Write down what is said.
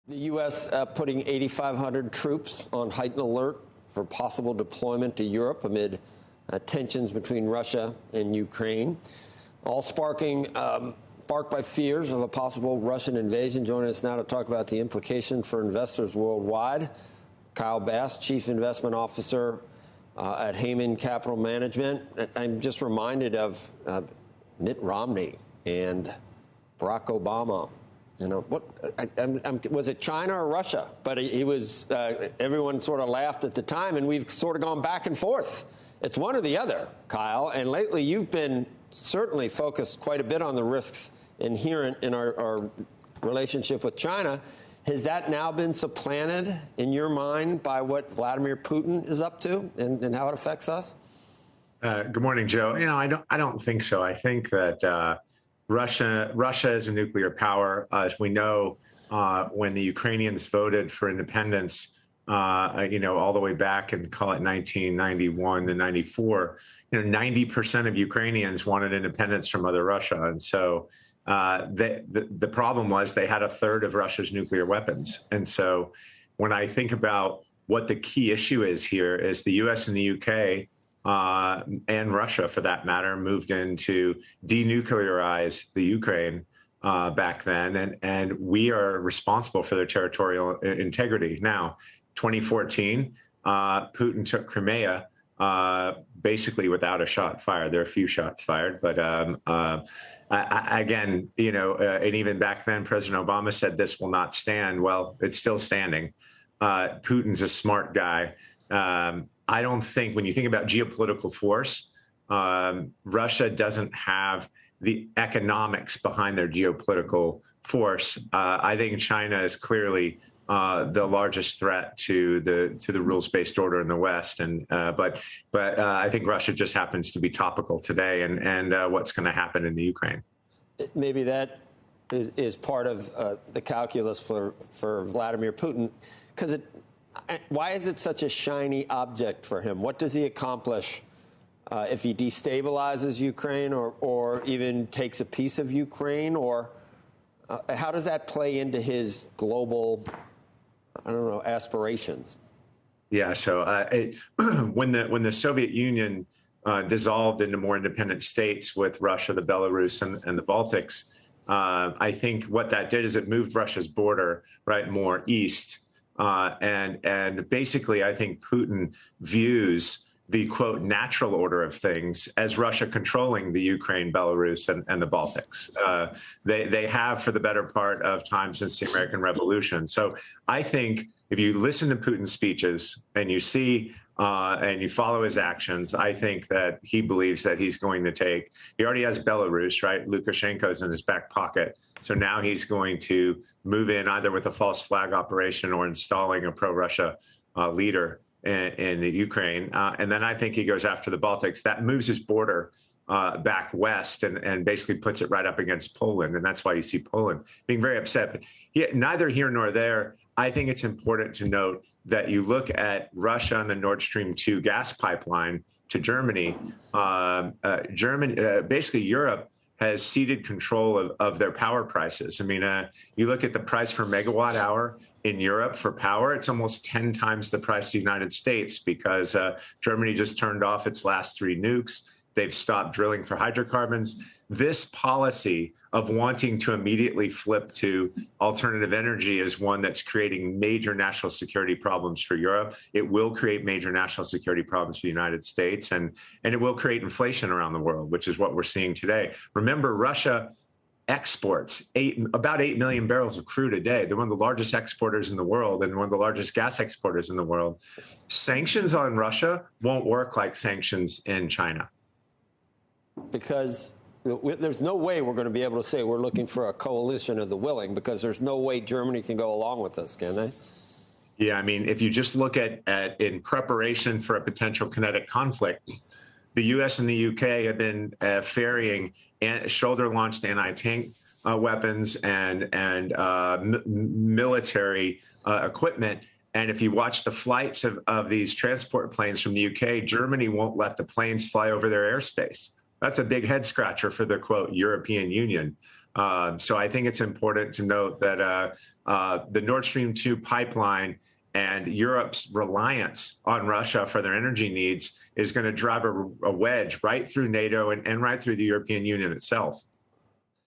The U.S. Putting 8,500 troops on heightened alert for possible deployment to Europe amid tensions between Russia and Ukraine, all sparked by fears of a possible Russian invasion. Joining us now to talk about the implication for investors worldwide, Kyle Bass, Chief Investment Officer at Heightened Capital Management. I'm just reminded of Mitt Romney and Barack Obama. You know, was it China or Russia? But he was, everyone sort of laughed at the time, and we've sort of gone back and forth. It's one or the other, Kyle. And lately you've been certainly focused quite a bit on the risks inherent in our relationship with China. Has that now been supplanted in your mind by what Vladimir Putin is up to and how it affects us? Good morning, Joe. You know, I don't think so. I think that Russia is a nuclear power. As we know, when the Ukrainians voted for independence, you know, all the way back and call it 1991 to 94, you know, 90% of Ukrainians wanted independence from Mother Russia. And so the problem was they had a third of Russia's nuclear weapons. And so when I think about what the key issue is here is the U.S. and the U.K., and Russia, for that matter, moved in to denuclearize the Ukraine back then, and we are responsible for their territorial integrity. Now, 2014, Putin took Crimea basically without a shot fired. There are a few shots fired, but again, you know, and even back then, President Obama said this will not stand. Well, it's still standing. Putin's a smart guy. I don't think when you think about geopolitical force, Russia doesn't have the economics behind their geopolitical force. I think China is clearly the largest threat to the rules-based order in the West, and but I think Russia just happens to be topical today, and what's going to happen in the Ukraine. Maybe that is part of the calculus for Vladimir Putin, because why is it such a shiny object for him? What does he accomplish if he destabilizes Ukraine or even takes a piece of Ukraine? Or how does that play into his global, I don't know, aspirations? Yeah, so when the Soviet Union dissolved into more independent states with Russia, the Belarus, and the Baltics, I think what that did is it moved Russia's border more east. And basically, I think Putin views the, quote, natural order of things as Russia controlling the Ukraine, Belarus, and the Baltics. They have for the better part of time since the American Revolution. So I think if you listen to Putin's speeches and you see and you follow his actions, I think that he believes that he's going to take, he already has Belarus, right? Lukashenko's in his back pocket. So now he's going to move in either with a false flag operation or installing a pro-Russia leader in the Ukraine. And then I think he goes after the Baltics. That moves his border back west and basically puts it right up against Poland. And that's why you see Poland being very upset. But neither here nor there, I think it's important to note that you look at Russia and the Nord Stream 2 gas pipeline to Germany. Basically Europe has ceded control of their power prices. I mean, you look at the price per megawatt hour in Europe for power, it's almost 10 times the price of the United States because Germany just turned off its last 3 nukes. They've stopped drilling for hydrocarbons. This policy of wanting to immediately flip to alternative energy is one that's creating major national security problems for Europe. It will create major national security problems for the United States, and it will create inflation around the world, which is what we're seeing today. Remember, Russia exports about 8 million barrels of crude a day. They're one of the largest exporters in the world and one of the largest gas exporters in the world. Sanctions on Russia won't work like sanctions in China. Because there's no way we're going to be able to say we're looking for a coalition of the willing, because there's no way Germany can go along with this, can they? Yeah, I mean, if you just look at in preparation for a potential kinetic conflict, the U.S. and the U.K. have been ferrying shoulder-launched anti-tank weapons and military equipment. And if you watch the flights of these transport planes from the U.K., Germany won't let the planes fly over their airspace. That's a big head scratcher for the, quote, European Union. So I think it's important to note that the Nord Stream 2 pipeline and Europe's reliance on Russia for their energy needs is going to drive a wedge right through NATO and right through the European Union itself.